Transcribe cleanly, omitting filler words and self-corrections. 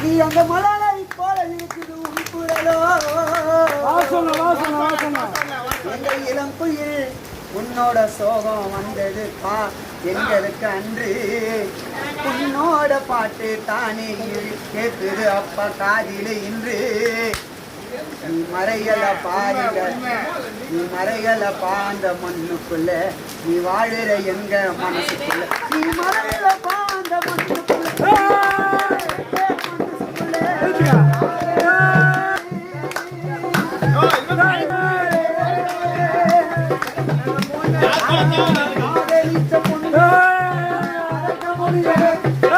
நீ அந்த மலரை போல இருக்குது உன் குரலோ எங்க இளம் குயில் உன்னோட சோகம் வந்தது பா எங்களுக்கு அன்று உன்னோட பாட்டு தானே கேட்குது அப்பா காதில இன்று நீ மறையல பாருங்க நீ மறையல பாந்த மண்ணுக்குள்ள நீ வாழுற எங்க மனசுக்குள்ள நீ மறையல பாந்த மண்ணுக்குள்ள பொண்ணு